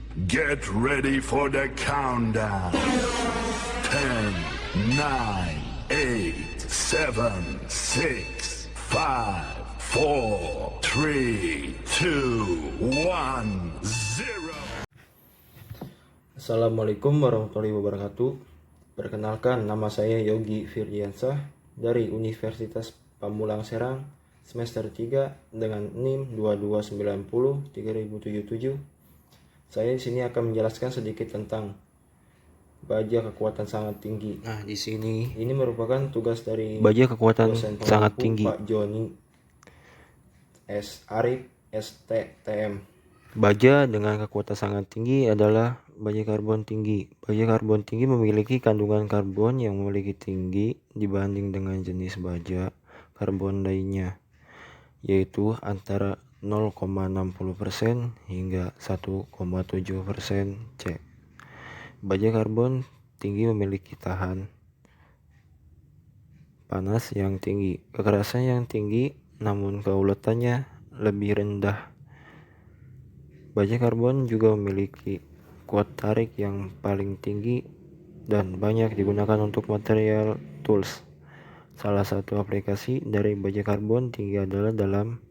Get ready for the countdown. 10, 9, 8, 7, 6, 5, 4, 3, 2, 1, 0. Assalamualaikum warahmatullahi wabarakatuh. Perkenalkan, nama saya Yogi Firdiansah dari Universitas Pamulang Serang, semester 3 dengan NIM 2290-3077. Saya di sini akan menjelaskan sedikit tentang baja kekuatan sangat tinggi. Nah, di sini ini merupakan tugas dari baja kekuatan dosen sangat pengampu tinggi. Pak Joni S. Arif STTM. Baja dengan kekuatan sangat tinggi adalah baja karbon tinggi. Baja karbon tinggi memiliki kandungan karbon yang memiliki tinggi dibanding dengan jenis baja karbon lainnya, yaitu antara 0,60% hingga 1,7% C. Baja karbon tinggi memiliki tahan panas yang tinggi, kekerasan yang tinggi, namun keuletannya lebih rendah. Baja karbon juga memiliki kuat tarik yang paling tinggi dan banyak digunakan untuk material tools. Salah satu aplikasi dari baja karbon tinggi adalah dalam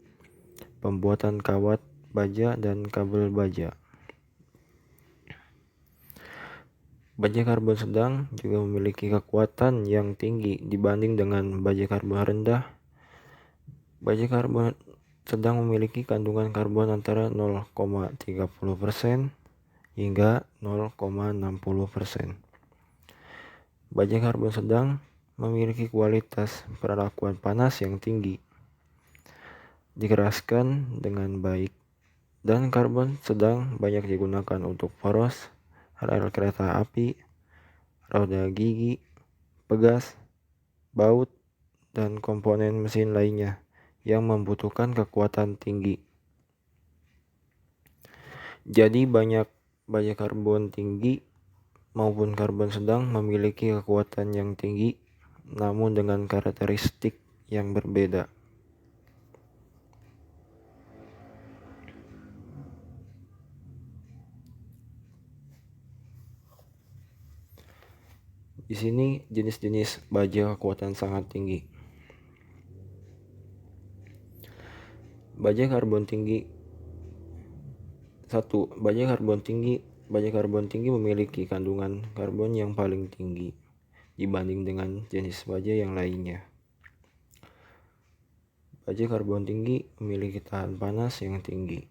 pembuatan kawat baja dan kabel baja. Baja karbon sedang juga memiliki kekuatan yang tinggi dibanding dengan baja karbon rendah. Baja karbon sedang memiliki kandungan karbon antara 0,30% hingga 0,60%. Baja karbon sedang memiliki kualitas perlakuan panas yang tinggi, dikeraskan dengan baik, dan karbon sedang banyak digunakan untuk poros, rel kereta api, roda gigi, pegas, baut, dan komponen mesin lainnya yang membutuhkan kekuatan tinggi. Jadi banyak baja karbon tinggi maupun karbon sedang memiliki kekuatan yang tinggi, namun dengan karakteristik yang berbeda. Di sini jenis-jenis baja kekuatan sangat tinggi. Baja karbon tinggi. 1. Baja karbon tinggi. Baja karbon tinggi memiliki kandungan karbon yang paling tinggi dibanding dengan jenis baja yang lainnya. Baja karbon tinggi memiliki tahan panas yang tinggi,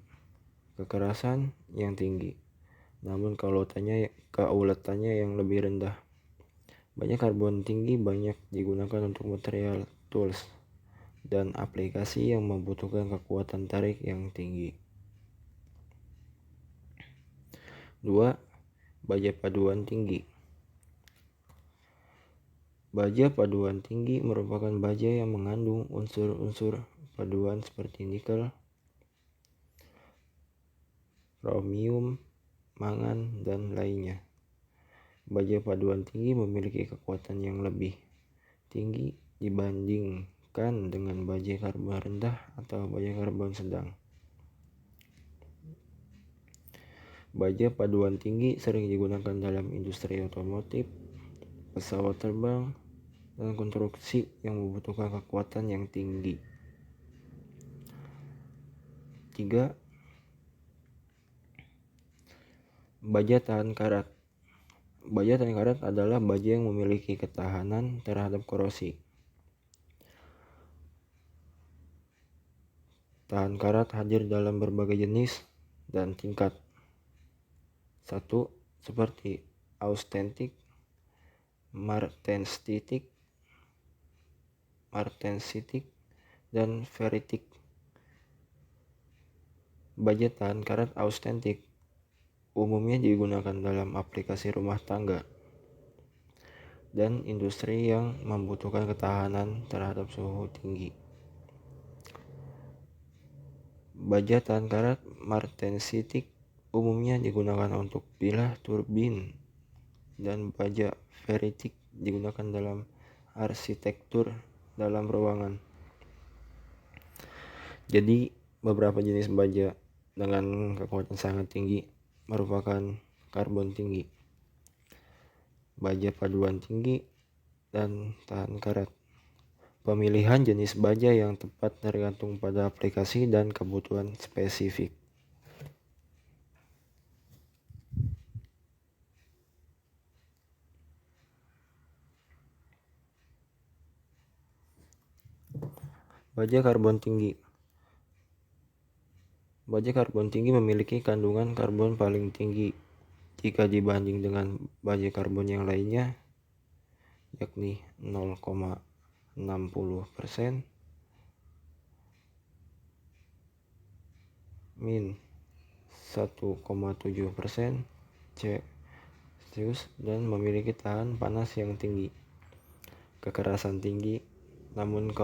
kekerasan yang tinggi, namun keuletannya yang lebih rendah. Baja karbon tinggi banyak digunakan untuk material tools dan aplikasi yang membutuhkan kekuatan tarik yang tinggi. 2. Baja paduan tinggi. Baja paduan tinggi merupakan baja yang mengandung unsur-unsur paduan seperti nikel, kromium, mangan, dan lainnya. Baja paduan tinggi memiliki kekuatan yang lebih tinggi dibandingkan dengan baja karbon rendah atau baja karbon sedang. Baja paduan tinggi sering digunakan dalam industri otomotif, pesawat terbang, dan konstruksi yang membutuhkan kekuatan yang tinggi. 3. Baja tahan karat. Baja tahan karat adalah baja yang memiliki ketahanan terhadap korosi. Tahan karat hadir dalam berbagai jenis dan tingkat. 1. Seperti austentik, martensitik, dan ferritik. Baja tahan karat austentik umumnya digunakan dalam aplikasi rumah tangga dan industri yang membutuhkan ketahanan terhadap suhu tinggi. Baja tahan karat martensitik umumnya digunakan untuk bilah turbin, dan baja ferritik digunakan dalam arsitektur dalam ruangan. Jadi beberapa jenis baja dengan kekuatan sangat tinggi merupakan karbon tinggi, baja paduan tinggi, dan tahan karat. Pemilihan jenis baja yang tepat tergantung pada aplikasi dan kebutuhan spesifik. Baja karbon tinggi. Baja karbon tinggi memiliki kandungan karbon paling tinggi jika dibanding dengan baja karbon yang lainnya, yakni 0,60%, min 1,7% Celsius, dan memiliki tahan panas yang tinggi, kekerasan tinggi, namun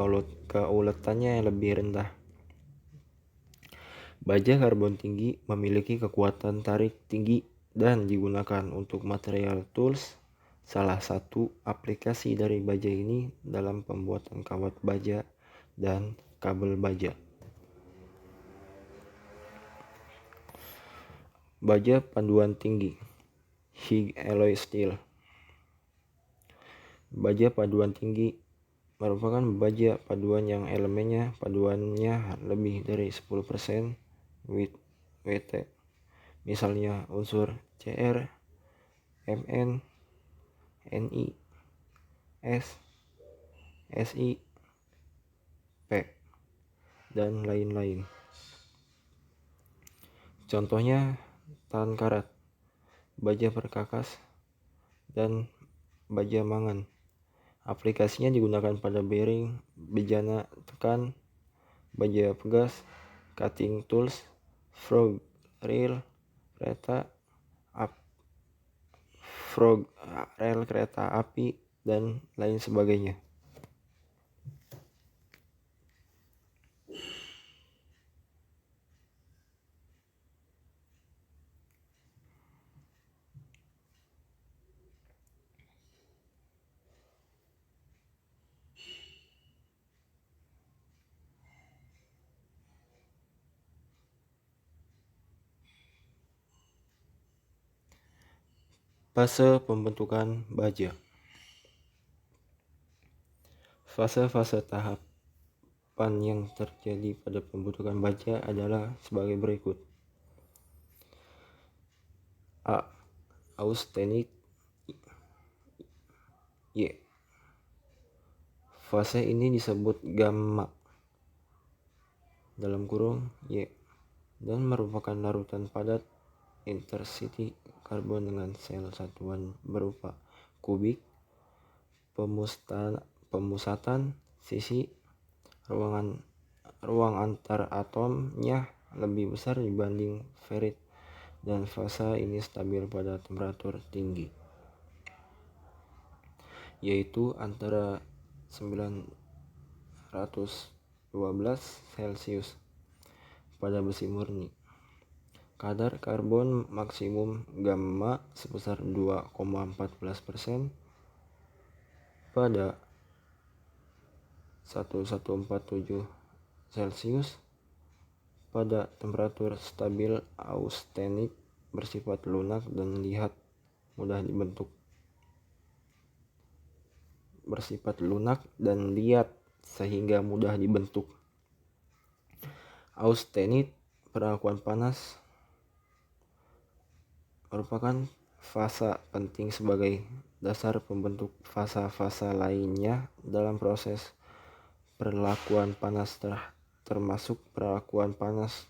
keuletannya lebih rendah. Baja karbon tinggi memiliki kekuatan tarik tinggi dan digunakan untuk material tools. Salah satu aplikasi dari baja ini dalam pembuatan kawat baja dan kabel baja. Baja paduan tinggi, high alloy steel. Baja paduan tinggi merupakan baja paduan yang elemennya paduannya lebih dari 10% Wt, misalnya unsur Cr, Mn, Ni, S, Si, P, dan lain-lain. Contohnya tahan karat, baja perkakas, dan baja mangan. Aplikasinya digunakan pada bearing, bejana tekan, baja pegas, cutting tools, frog rail kereta api, dan lain sebagainya. Fase pembentukan baja. Fase-fase tahapan yang terjadi pada pembentukan baja adalah sebagai berikut. A. Austenit. Y. Fase ini disebut gamma (Y) dan merupakan larutan padat intersiti karbon dengan sel satuan berupa kubik. Pemusatan sisi ruang antar atomnya lebih besar dibanding ferrit, dan fase ini stabil pada temperatur tinggi, yaitu antara 912 Celcius pada besi murni. Kadar karbon maksimum gamma sebesar 2,14% pada 1147 Celcius. Pada temperatur stabil, austenit bersifat lunak dan liat sehingga mudah dibentuk. Austenit perlakuan panas merupakan fase penting sebagai dasar pembentuk fase-fase lainnya dalam proses perlakuan panas, termasuk perlakuan panas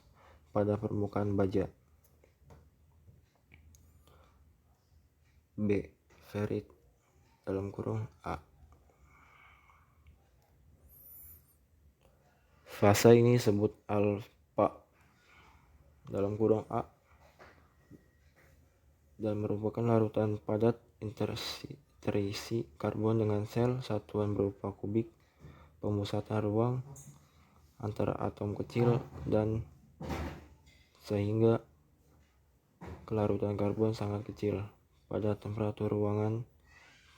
pada permukaan baja. B. Ferrit (A). Fase ini disebut alfa (A) dan merupakan larutan padat terisi karbon dengan sel satuan berupa kubik. Pemusatan ruang antara atom kecil dan sehingga kelarutan karbon sangat kecil. Pada temperatur ruangan,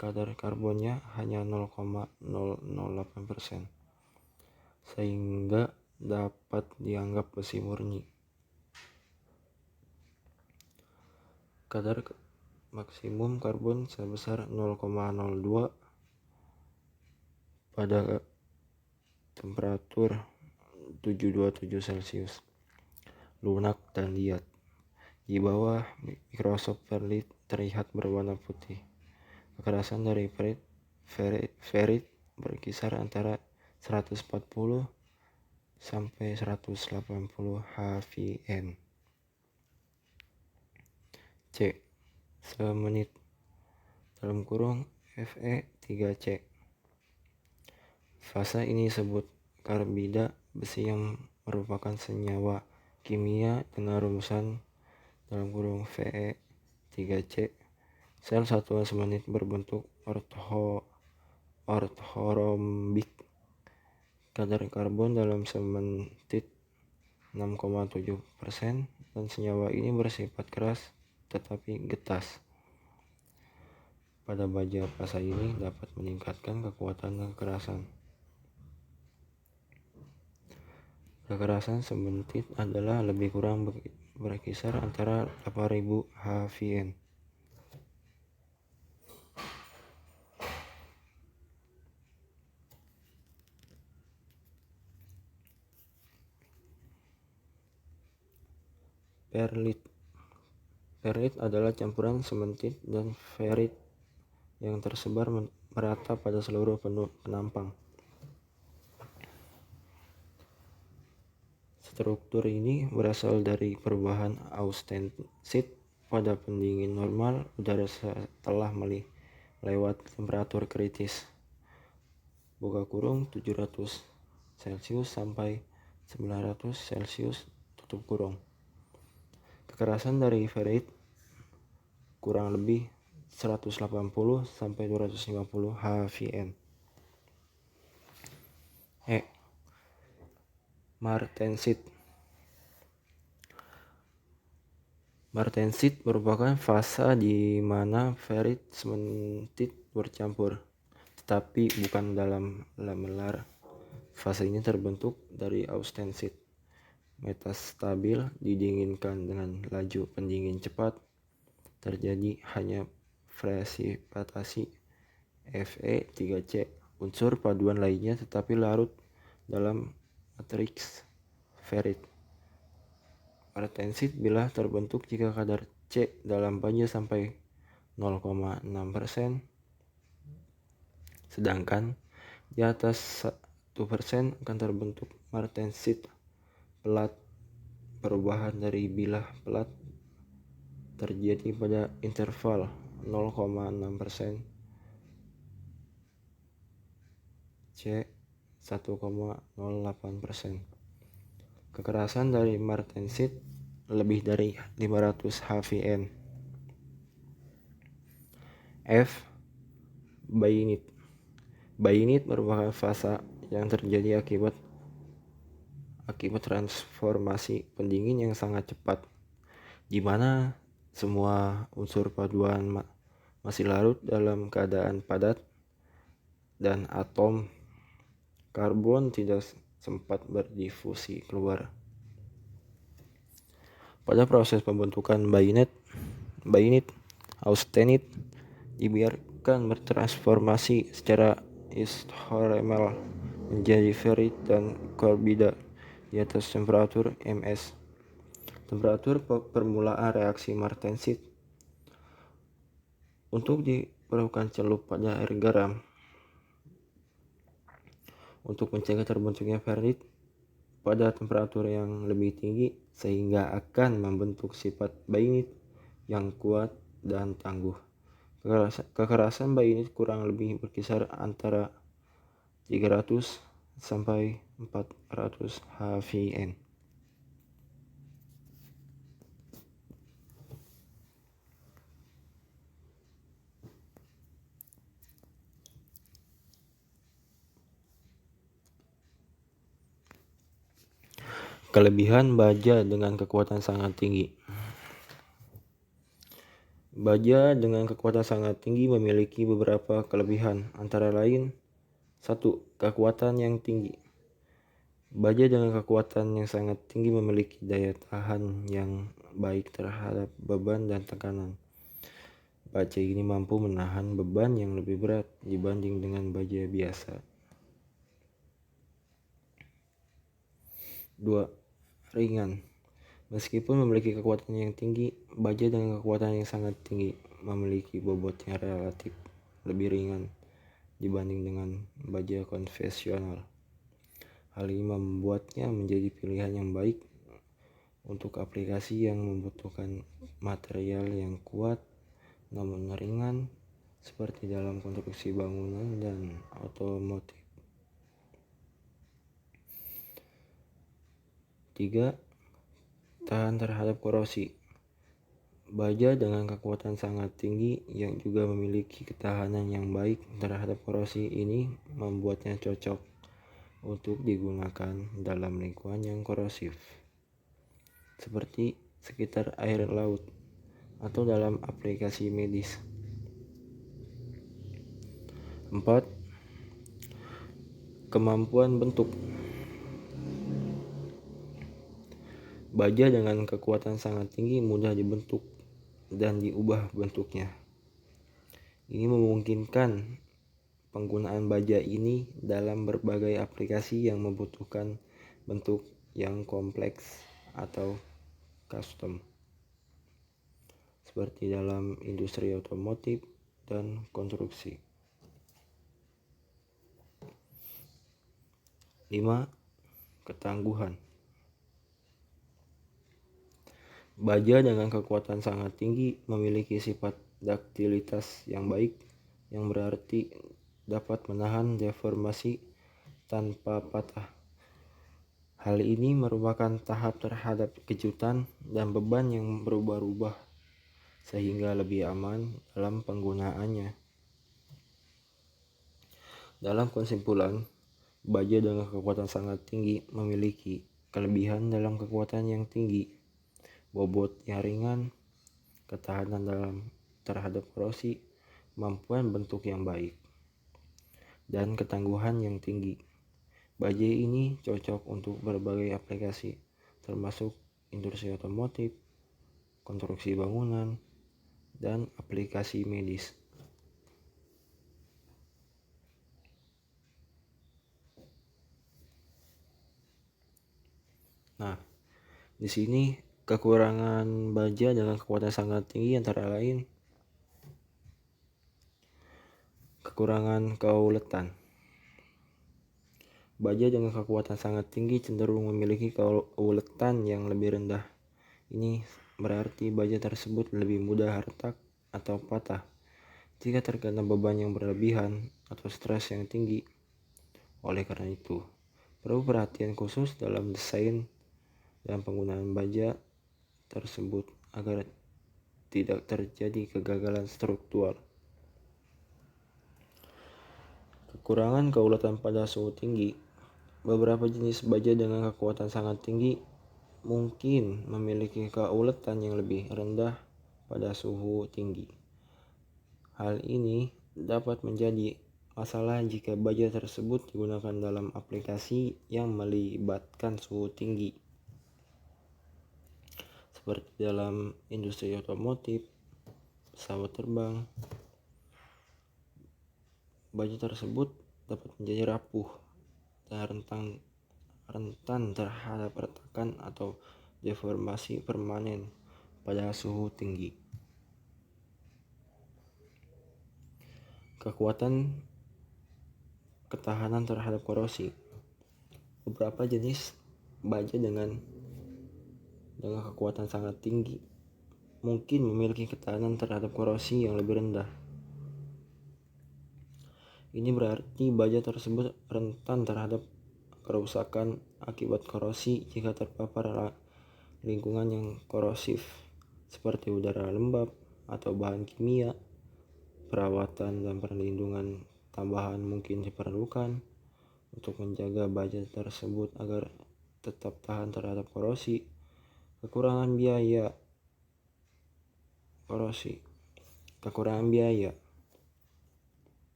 kadar karbonnya hanya 0,008%, sehingga dapat dianggap besi murni. kadar maksimum karbon sebesar 0,02 pada temperatur 727 Celcius. Lunak dan liat. Di bawah mikroskop Perlit terlihat berwarna putih. Kekerasan dari ferrit berkisar antara 140 sampai 180 HVN. C. Semenit (Fe3C). Fase ini disebut karbida besi yang merupakan senyawa kimia dengan rumusan (Fe3C). Sel satuan semenit berbentuk ortorombik. Kadar karbon dalam semenit 6,7% dan senyawa ini bersifat keras tetapi getas. Pada baja fase ini dapat meningkatkan kekuatan dan kekerasan. Kekerasan semenit adalah lebih kurang berkisar antara 8.000 HVN. Perlit adalah campuran semenit dan ferrit yang tersebar merata pada seluruh penampang. Struktur ini berasal dari perubahan austensit pada pendingin normal udara setelah melewat temperatur kritis (700 Celcius sampai 900 Celcius). Kekerasan dari ferrit kurang lebih 180 sampai 250 HVN. E. Martensit. Martensit merupakan fase di mana ferrit semenit bercampur, tetapi bukan dalam lamellar. Fase ini terbentuk dari austensit metastabil didinginkan dengan laju pendingin cepat. Terjadi hanya presipitasi Fe3C. Unsur paduan lainnya tetapi larut dalam matriks ferrit. Martensit bila terbentuk jika kadar C dalam baja sampai 0,6%, sedangkan di atas 1% akan terbentuk martensit pelat. Perubahan dari bilah pelat terjadi pada interval 0,6% C 1,08%. Kekerasan dari martensit lebih dari 500 HVN. F. Bainit. Bainit merupakan fase yang terjadi akibat transformasi pendingin yang sangat cepat, di mana semua unsur paduan masih larut dalam keadaan padat dan atom karbon tidak sempat berdifusi keluar. Pada proses pembentukan bainit, austenit dibiarkan bertransformasi secara isotermal menjadi ferrit dan karbida di atas temperatur ms. Temperatur permulaan reaksi martensit untuk diperlukan celup pada air garam untuk mencegah terbentuknya ferrit pada temperatur yang lebih tinggi, sehingga akan membentuk sifat bainit yang kuat dan tangguh. Kekerasan bainit kurang lebih berkisar antara 300 sampai 400 HVN. Kelebihan baja dengan kekuatan sangat tinggi. Baja dengan kekuatan sangat tinggi memiliki beberapa kelebihan, antara lain 1. Kekuatan yang tinggi. Baja dengan kekuatan yang sangat tinggi memiliki daya tahan yang baik terhadap beban dan tekanan. baja ini mampu menahan beban yang lebih berat dibanding dengan baja biasa. 2. Ringan. Meskipun memiliki kekuatan yang tinggi, baja dengan kekuatan yang sangat tinggi memiliki bobot yang relatif lebih ringan dibanding dengan baja konvensional. Hal ini membuatnya menjadi pilihan yang baik untuk aplikasi yang membutuhkan material yang kuat namun ringan seperti dalam konstruksi bangunan dan otomotif. 3. Tahan terhadap korosi. Baja dengan kekuatan sangat tinggi yang juga memiliki ketahanan yang baik terhadap korosi ini membuatnya cocok untuk digunakan dalam lingkungan yang korosif, seperti sekitar air laut atau dalam aplikasi medis. 4. Kemampuan bentuk. Baja dengan kekuatan sangat tinggi mudah dibentuk dan diubah bentuknya. Ini memungkinkan penggunaan baja ini dalam berbagai aplikasi yang membutuhkan bentuk yang kompleks atau custom, seperti dalam industri otomotif dan konstruksi. 5. Ketangguhan. Baja dengan kekuatan sangat tinggi memiliki sifat daktilitas yang baik, yang berarti dapat menahan deformasi tanpa patah. Hal ini merupakan tahap terhadap kejutan dan beban yang berubah-ubah, sehingga lebih aman dalam penggunaannya. Dalam kesimpulan, baja dengan kekuatan sangat tinggi memiliki kelebihan dalam kekuatan yang tinggi, bobot yang ringan, ketahanan terhadap korosi, kemampuan bentuk yang baik, dan ketangguhan yang tinggi. Baja ini cocok untuk berbagai aplikasi, termasuk industri otomotif, konstruksi bangunan, dan aplikasi medis. Nah, di sini kekurangan baja dengan kekuatan sangat tinggi antara lain kekurangan keuletan. Baja dengan kekuatan sangat tinggi cenderung memiliki keuletan yang lebih rendah. Ini berarti baja tersebut lebih mudah retak atau patah jika terkena beban yang berlebihan atau stres yang tinggi. Oleh karena itu, perlu perhatian khusus dalam desain dan penggunaan baja tersebut agar tidak terjadi kegagalan struktural. Kekurangan keuletan pada suhu tinggi. Beberapa jenis baja dengan kekuatan sangat tinggi mungkin memiliki keuletan yang lebih rendah pada suhu tinggi. Hal ini dapat menjadi masalah jika baja tersebut digunakan dalam aplikasi yang melibatkan suhu tinggi, seperti dalam industri otomotif, pesawat terbang. Baja tersebut dapat menjadi rapuh dan rentan terhadap retakan atau deformasi permanen pada suhu tinggi. Kekuatan ketahanan terhadap korosi. Beberapa jenis baja dengan kekuatan sangat tinggi mungkin memiliki ketahanan terhadap korosi yang lebih rendah. Ini berarti baja tersebut rentan terhadap kerusakan akibat korosi jika terpapar lingkungan yang korosif seperti udara lembab atau bahan kimia. Perawatan dan perlindungan tambahan mungkin diperlukan untuk menjaga baja tersebut agar tetap tahan terhadap korosi. Kekurangan biaya.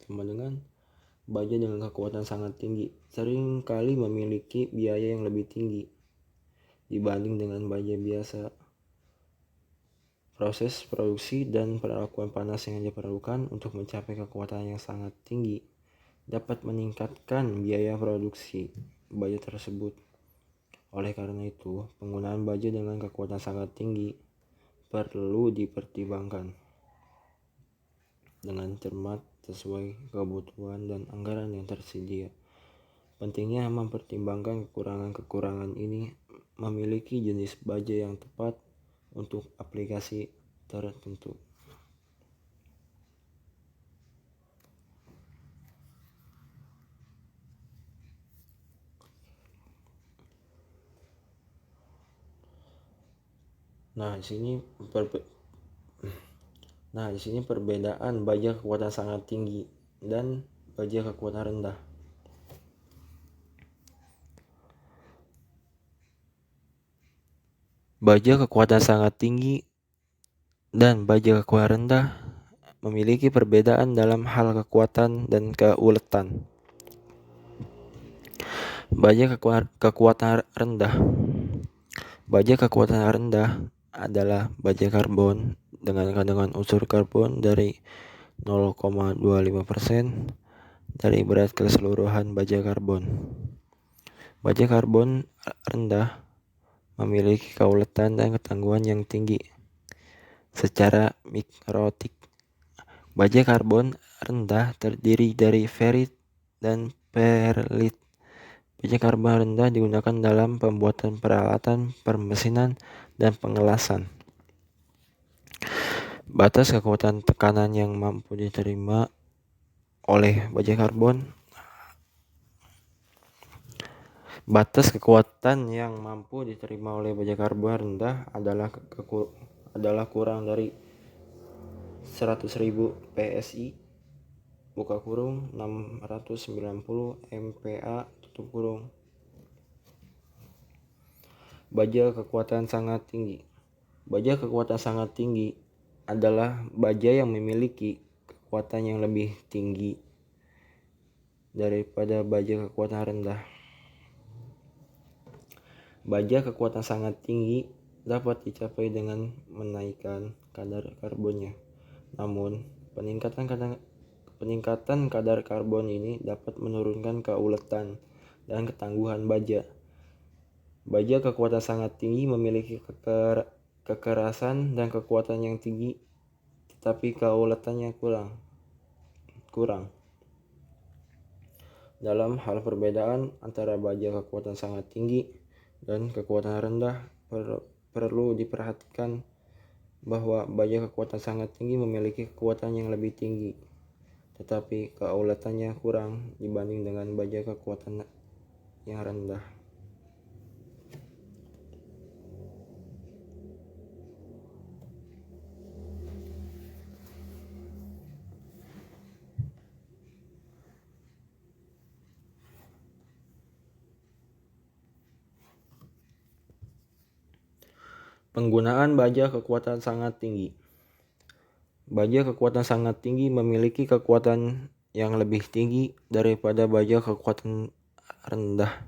Sama dengan baja dengan kekuatan sangat tinggi sering kali memiliki biaya yang lebih tinggi dibanding dengan baja biasa. proses produksi dan perlakuan panas yang diperlukan untuk mencapai kekuatan yang sangat tinggi dapat meningkatkan biaya produksi baja tersebut. Oleh karena itu, penggunaan baja dengan kekuatan sangat tinggi perlu dipertimbangkan dengan cermat sesuai kebutuhan dan anggaran yang tersedia. Pentingnya mempertimbangkan kekurangan-kekurangan ini, memiliki jenis baja yang tepat untuk aplikasi tertentu. Nah, di sini perbedaan baja kekuatan sangat tinggi dan baja kekuatan rendah. Baja kekuatan sangat tinggi dan baja kekuatan rendah memiliki perbedaan dalam hal kekuatan dan keuletan. Baja kekuatan rendah. Baja kekuatan rendah adalah baja karbon dengan kandungan unsur karbon dari 0,25% dari berat keseluruhan baja karbon. Baja karbon rendah memiliki keuletan dan ketangguhan yang tinggi. Secara mikrotik, baja karbon rendah terdiri dari ferit dan perlit. Baja karbon rendah digunakan dalam pembuatan peralatan permesinan dan pengelasan. Batas kekuatan tekanan yang mampu diterima oleh baja karbon. Batas kekuatan yang mampu diterima oleh baja karbon rendah adalah kurang dari 100.000 PSI buka kurung 690 MPa tutup kurung. Baja kekuatan sangat tinggi. Baja kekuatan sangat tinggi adalah baja yang memiliki kekuatan yang lebih tinggi daripada baja kekuatan rendah. Baja kekuatan sangat tinggi dapat dicapai dengan menaikkan kadar karbonnya. Namun, peningkatan kadar karbon ini dapat menurunkan keuletan dan ketangguhan baja. Baja kekuatan sangat tinggi memiliki kekerasan dan kekuatan yang tinggi, tetapi keuletannya kurang. Dalam hal perbedaan antara baja kekuatan sangat tinggi dan kekuatan rendah, perlu diperhatikan bahwa baja kekuatan sangat tinggi memiliki kekuatan yang lebih tinggi, tetapi keuletannya kurang dibanding dengan baja kekuatan yang rendah. Penggunaan baja kekuatan sangat tinggi. Baja kekuatan sangat tinggi memiliki kekuatan yang lebih tinggi daripada baja kekuatan rendah.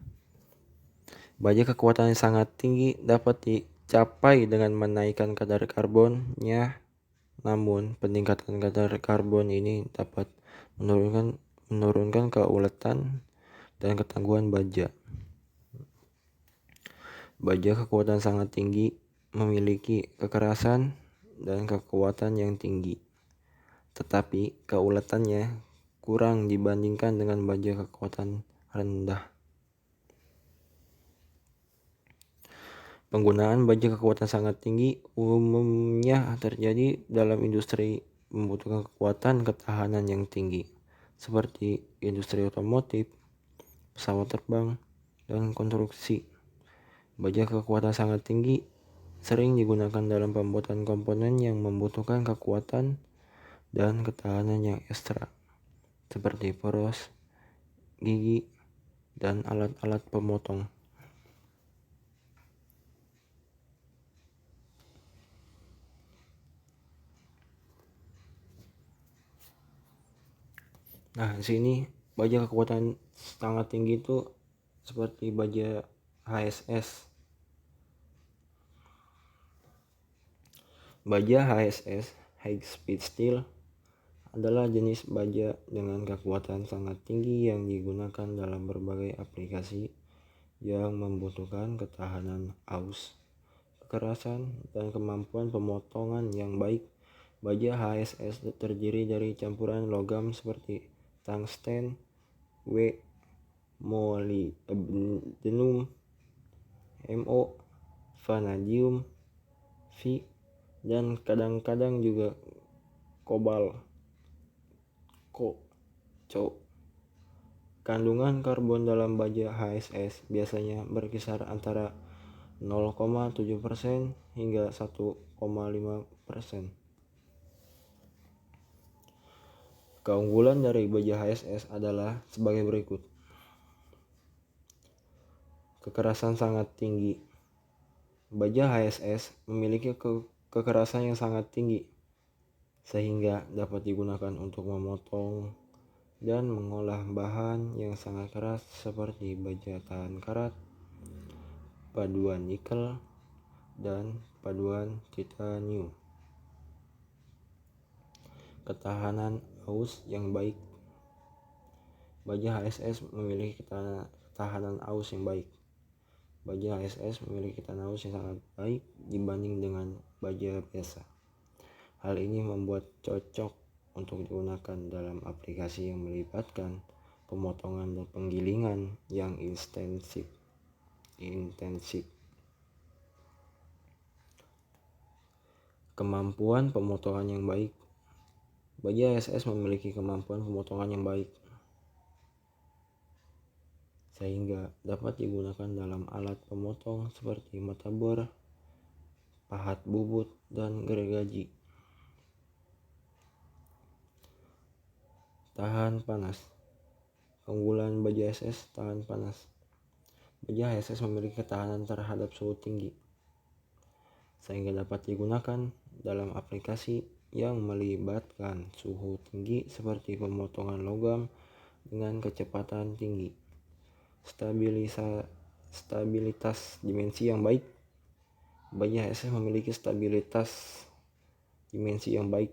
Baja kekuatan yang sangat tinggi dapat dicapai dengan menaikkan kadar karbonnya, namun peningkatan kadar karbon ini dapat menurunkan keuletan dan ketangguhan baja. Baja kekuatan sangat tinggi memiliki kekerasan dan kekuatan yang tinggi, tetapi keuletannya kurang dibandingkan dengan baja kekuatan rendah. Penggunaan baja kekuatan sangat tinggi umumnya terjadi dalam industri membutuhkan kekuatan ketahanan yang tinggi, seperti industri otomotif, pesawat terbang, dan konstruksi. Baja kekuatan sangat tinggi sering digunakan dalam pembuatan komponen yang membutuhkan kekuatan dan ketahanan yang ekstra, seperti poros, gigi, dan alat-alat pemotong. Nah, di sini baja kekuatan sangat tinggi itu seperti baja HSS. Baja HSS (High Speed Steel) adalah jenis baja dengan kekuatan sangat tinggi yang digunakan dalam berbagai aplikasi yang membutuhkan ketahanan aus, kekerasan, dan kemampuan pemotongan yang baik. Baja HSS terdiri dari campuran logam seperti tungsten, W, molybdenum, Mo, vanadium, V, dan kadang-kadang juga kobalt, Co. Kandungan karbon dalam baja HSS biasanya berkisar antara 0,7% hingga 1,5%. Keunggulan dari baja HSS adalah sebagai berikut. Kekerasan sangat tinggi. Baja HSS memiliki kekerasan yang sangat tinggi, sehingga dapat digunakan untuk memotong dan mengolah bahan yang sangat keras seperti baja tahan karat, paduan nikel, dan paduan titanium. Ketahanan aus yang baik. Baja HSS memiliki ketahanan aus yang baik. Baja HSS memiliki ketahanan aus yang sangat baik dibanding dengan baja biasa. Hal ini membuat cocok untuk digunakan dalam aplikasi yang melibatkan pemotongan dan penggilingan yang intensif. Kemampuan pemotongan yang baik. Baja HSS memiliki kemampuan pemotongan yang baik, sehingga dapat digunakan dalam alat pemotong seperti mata bor, pahat bubut, dan gergaji. Tahan panas. Keunggulan baja HSS tahan panas. Baja HSS memiliki ketahanan terhadap suhu tinggi, sehingga dapat digunakan dalam aplikasi yang melibatkan suhu tinggi seperti pemotongan logam dengan kecepatan tinggi. Stabilitas dimensi yang baik. Baja HSS memiliki stabilitas dimensi yang baik,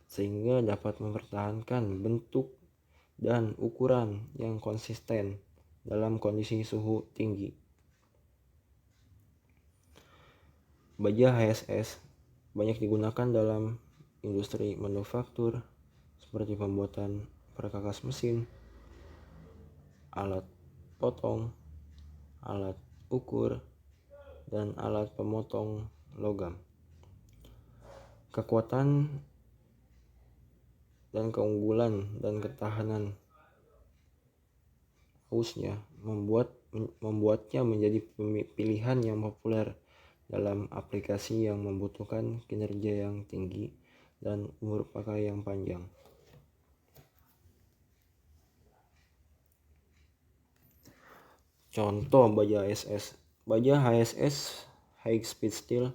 sehingga dapat mempertahankan bentuk dan ukuran yang konsisten dalam kondisi suhu tinggi. Baja HSS banyak digunakan dalam industri manufaktur seperti pembuatan perkakas mesin, alat potong, alat ukur, dan alat pemotong logam. Kekuatan dan keunggulan dan ketahanan ausnya membuatnya menjadi pilihan yang populer dalam aplikasi yang membutuhkan kinerja yang tinggi dan umur pakai yang panjang. Contoh baja HSS. Baja HSS (High Speed Steel)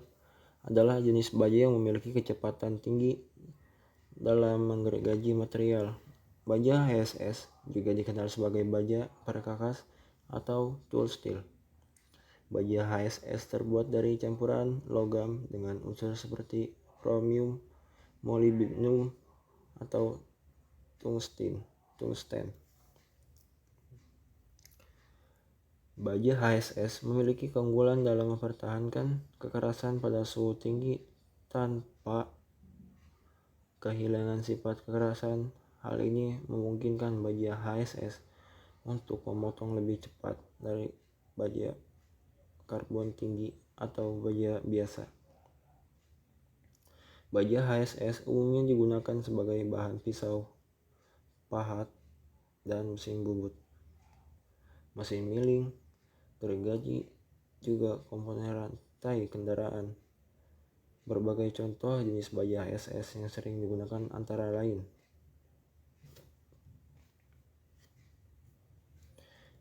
adalah jenis baja yang memiliki kecepatan tinggi dalam menggergaji material. Baja HSS juga dikenal sebagai baja perkakas atau tool steel. Baja HSS terbuat dari campuran logam dengan unsur seperti kromium, molybdenum, atau tungsten. Baja HSS memiliki keunggulan dalam mempertahankan kekerasan pada suhu tinggi tanpa kehilangan sifat kekerasan. Hal ini memungkinkan baja HSS untuk memotong lebih cepat dari baja karbon tinggi atau baja biasa. Baja HSS umumnya digunakan sebagai bahan pisau, pahat, dan mesin bubut, mesin milling, gergaji, juga komponen rantai kendaraan. Berbagai contoh jenis baja HSS yang sering digunakan antara lain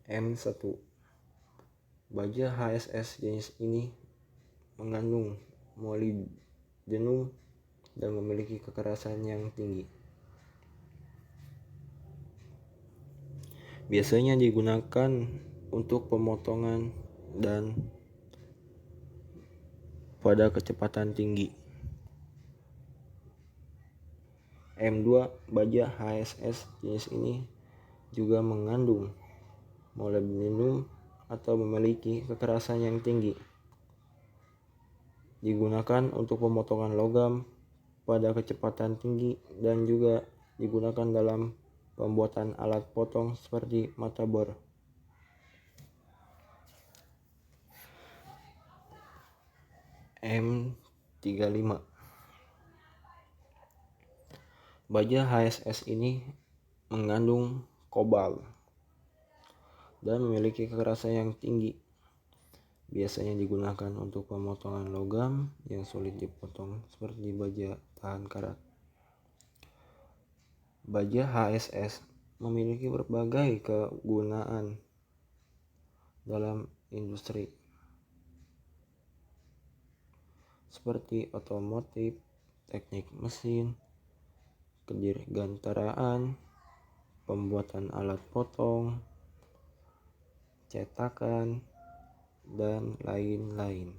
M1. Baja HSS jenis ini mengandung molybdenum dan memiliki kekerasan yang tinggi. Biasanya digunakan untuk pemotongan dan pada kecepatan tinggi. M2 baja HSS jenis ini juga mengandung molybdenum atau memiliki kekerasan yang tinggi. Digunakan untuk pemotongan logam pada kecepatan tinggi dan juga digunakan dalam pembuatan alat potong seperti mata bor. M35 baja HSS ini mengandung kobalt dan memiliki kekerasan yang tinggi. Biasanya digunakan untuk pemotongan logam yang sulit dipotong seperti baja tahan karat. Baja HSS memiliki berbagai kegunaan dalam industri seperti otomotif, teknik mesin, kedirgantaraan, pembuatan alat potong, cetakan, dan lain-lain.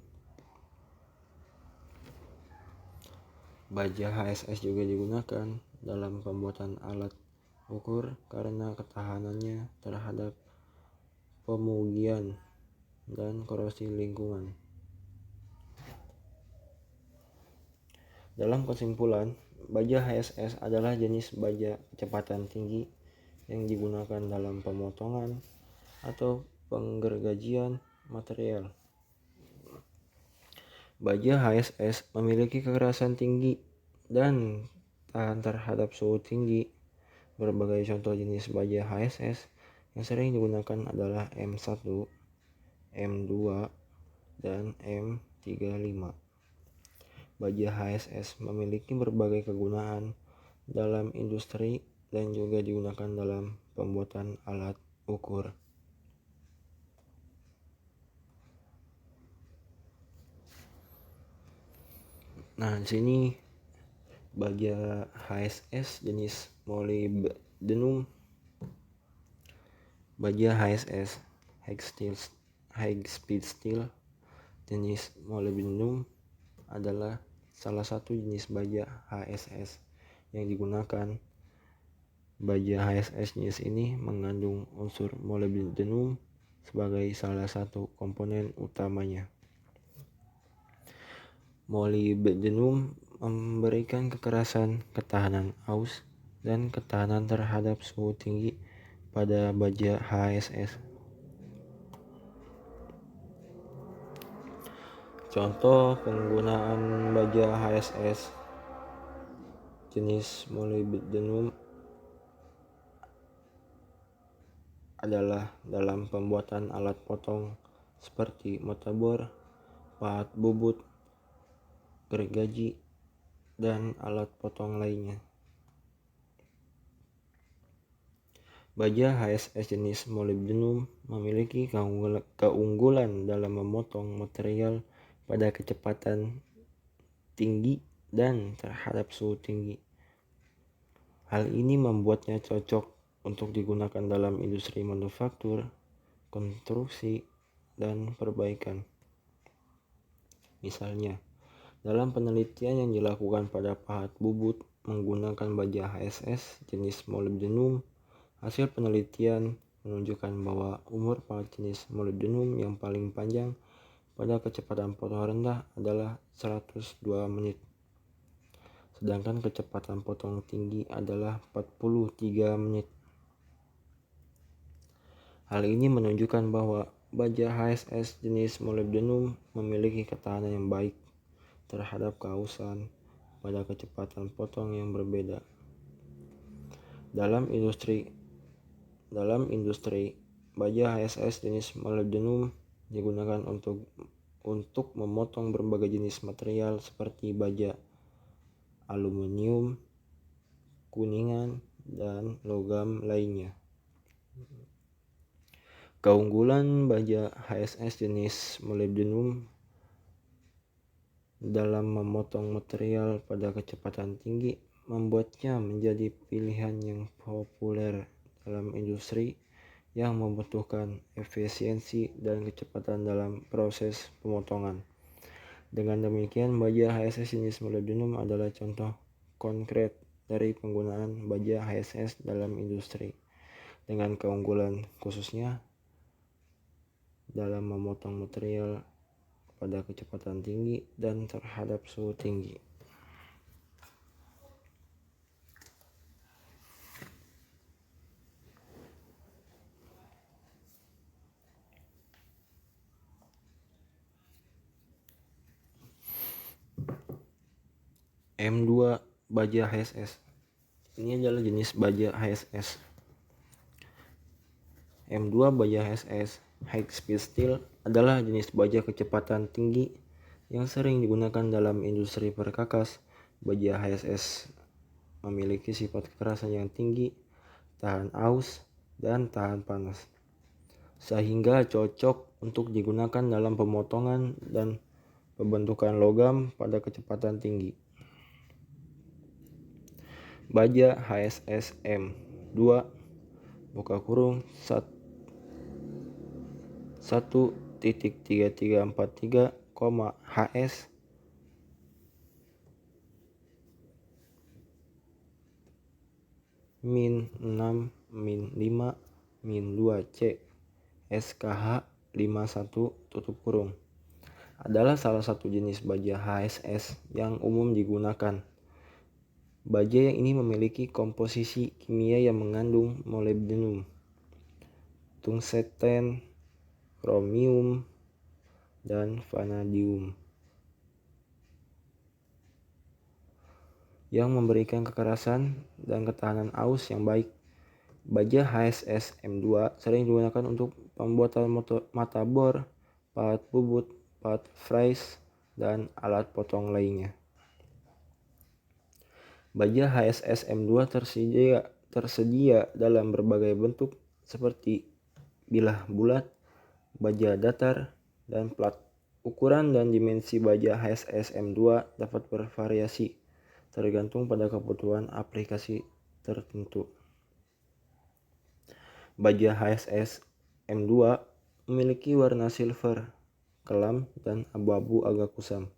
Baja HSS juga digunakan dalam pembuatan alat ukur karena ketahanannya terhadap pemugian dan korosi lingkungan. Dalam kesimpulan, baja HSS adalah jenis baja kecepatan tinggi yang digunakan dalam pemotongan atau penggergajian material. Baja HSS memiliki kekerasan tinggi dan tahan terhadap suhu tinggi. Berbagai contoh jenis baja HSS yang sering digunakan adalah M1, M2, dan M35. Baja HSS memiliki berbagai kegunaan dalam industri dan juga digunakan dalam pembuatan alat ukur. Nah, di sini baja HSS jenis molybdenum. Baja HSS high speed steel jenis molybdenum adalah salah satu jenis baja HSS yang digunakan. Baja HSS jenis ini mengandung unsur molybdenum sebagai salah satu komponen utamanya. Molybdenum memberikan kekerasan, ketahanan aus, dan ketahanan terhadap suhu tinggi pada baja HSS. Contoh penggunaan baja HSS jenis molybdenum adalah dalam pembuatan alat potong seperti mata bor, pahat bubut, gergaji, dan alat potong lainnya. Baja HSS jenis molybdenum memiliki keunggulan dalam memotong material pada kecepatan tinggi dan terhadap suhu tinggi. Hal ini membuatnya cocok untuk digunakan dalam industri manufaktur, konstruksi, dan perbaikan. Misalnya, dalam penelitian yang dilakukan pada pahat bubut menggunakan baja HSS jenis molybdenum, hasil penelitian menunjukkan bahwa umur pahat jenis molybdenum yang paling panjang pada kecepatan potong rendah adalah 102 menit. Sedangkan kecepatan potong tinggi adalah 43 menit. Hal ini menunjukkan bahwa baja HSS jenis molybdenum memiliki ketahanan yang baik terhadap keausan pada kecepatan potong yang berbeda. Dalam industri, baja HSS jenis molybdenum digunakan untuk memotong berbagai jenis material seperti baja aluminium, kuningan, dan logam lainnya. Keunggulan baja HSS jenis molybdenum dalam memotong material pada kecepatan tinggi membuatnya menjadi pilihan yang populer dalam industri yang membutuhkan efisiensi dan kecepatan dalam proses pemotongan. Dengan demikian, baja HSS jenis molybdenum adalah contoh konkret dari penggunaan baja HSS dalam industri, dengan keunggulan khususnya dalam memotong material pada kecepatan tinggi dan terhadap suhu tinggi. M2 baja HSS. Ini adalah jenis baja HSS. M2 baja HSS High Speed Steel adalah jenis baja kecepatan tinggi yang sering digunakan dalam industri perkakas. Baja HSS memiliki sifat kekerasan yang tinggi, tahan aus, dan tahan panas, sehingga cocok untuk digunakan dalam pemotongan dan pembentukan logam pada kecepatan tinggi. Baja HSS M2 (1.3343, HS-6-5-2C SKH 51) adalah salah satu jenis baja HSS yang umum digunakan. Baja yang ini memiliki komposisi kimia yang mengandung molybdenum, tungsten, kromium, dan vanadium yang memberikan kekerasan dan ketahanan aus yang baik. Baja HSS M2 sering digunakan untuk pembuatan mata bor, pahat bubut, pahat fries, dan alat potong lainnya. Baja HSS M2 tersedia dalam berbagai bentuk seperti bilah bulat, baja datar, dan plat. Ukuran dan dimensi baja HSS M2 dapat bervariasi tergantung pada kebutuhan aplikasi tertentu. Baja HSS M2 memiliki warna silver, kelam, dan abu-abu agak kusam.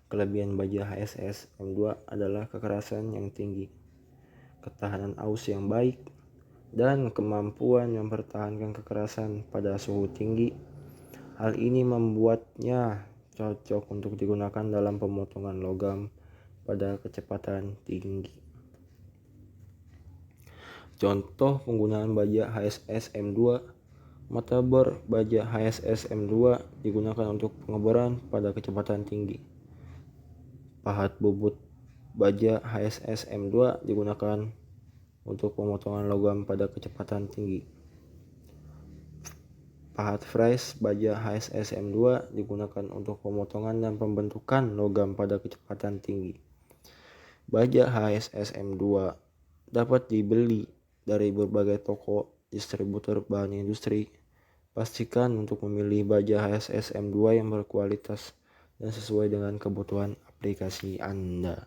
Kelebihan baja HSS M2 adalah kekerasan yang tinggi, ketahanan aus yang baik, dan kemampuan mempertahankan kekerasan pada suhu tinggi. Hal ini membuatnya cocok untuk digunakan dalam pemotongan logam pada kecepatan tinggi. Contoh penggunaan baja HSS M2: mata bor baja HSS M2 digunakan untuk pengeboran pada kecepatan tinggi. Pahat bubut baja HSS M2 digunakan untuk pemotongan logam pada kecepatan tinggi. Pahat fries baja HSS M2 digunakan untuk pemotongan dan pembentukan logam pada kecepatan tinggi. Baja HSS M2 dapat dibeli dari berbagai toko distributor bahan industri. Pastikan untuk memilih baja HSS M2 yang berkualitas dan sesuai dengan kebutuhan aplikasi Anda.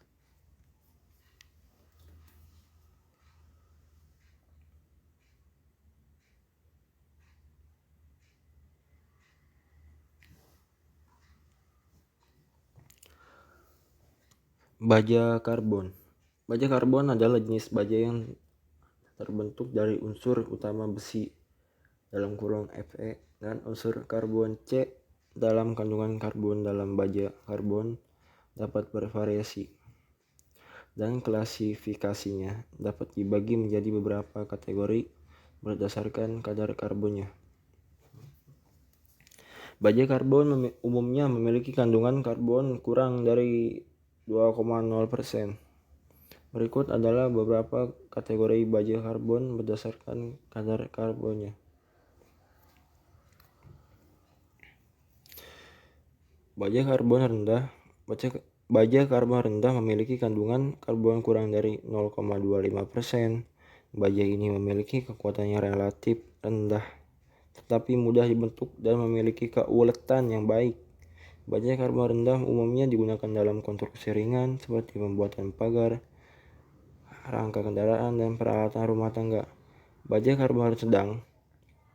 Baja karbon. Baja karbon adalah jenis baja yang terbentuk dari unsur utama besi (Fe) dan unsur karbon C. Dalam kandungan karbon dalam baja karbon dapat bervariasi, dan klasifikasinya dapat dibagi menjadi beberapa kategori berdasarkan kadar karbonnya. Baja karbon umumnya memiliki kandungan karbon kurang dari 2,0%. Berikut adalah beberapa kategori baja karbon berdasarkan kadar karbonnya. Baja karbon rendah. Baja karbon rendah memiliki kandungan karbon kurang dari 0,25%. Baja ini memiliki kekuatan yang relatif rendah, tetapi mudah dibentuk dan memiliki keuletan yang baik. Baja karbon rendah umumnya digunakan dalam konstruksi ringan seperti pembuatan pagar, rangka kendaraan, dan peralatan rumah tangga. Baja karbon sedang.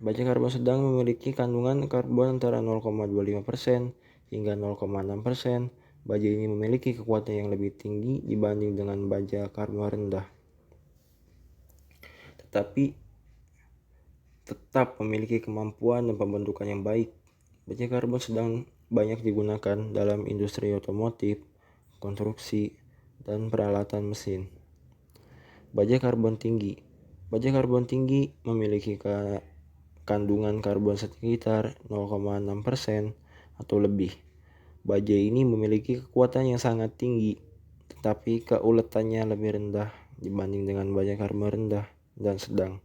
Baja karbon sedang memiliki kandungan karbon antara 0,25% hingga 0,6%. Baja ini memiliki kekuatan yang lebih tinggi dibanding dengan baja karbon rendah, tetapi tetap memiliki kemampuan dan pembentukan yang baik. Baja karbon sedang banyak digunakan dalam industri otomotif, konstruksi, dan peralatan mesin. Baja karbon tinggi. Baja karbon tinggi memiliki kandungan karbon sekitar 0,6% atau lebih. Baja ini memiliki kekuatan yang sangat tinggi, tetapi keuletannya lebih rendah dibanding dengan baja karbon rendah dan sedang.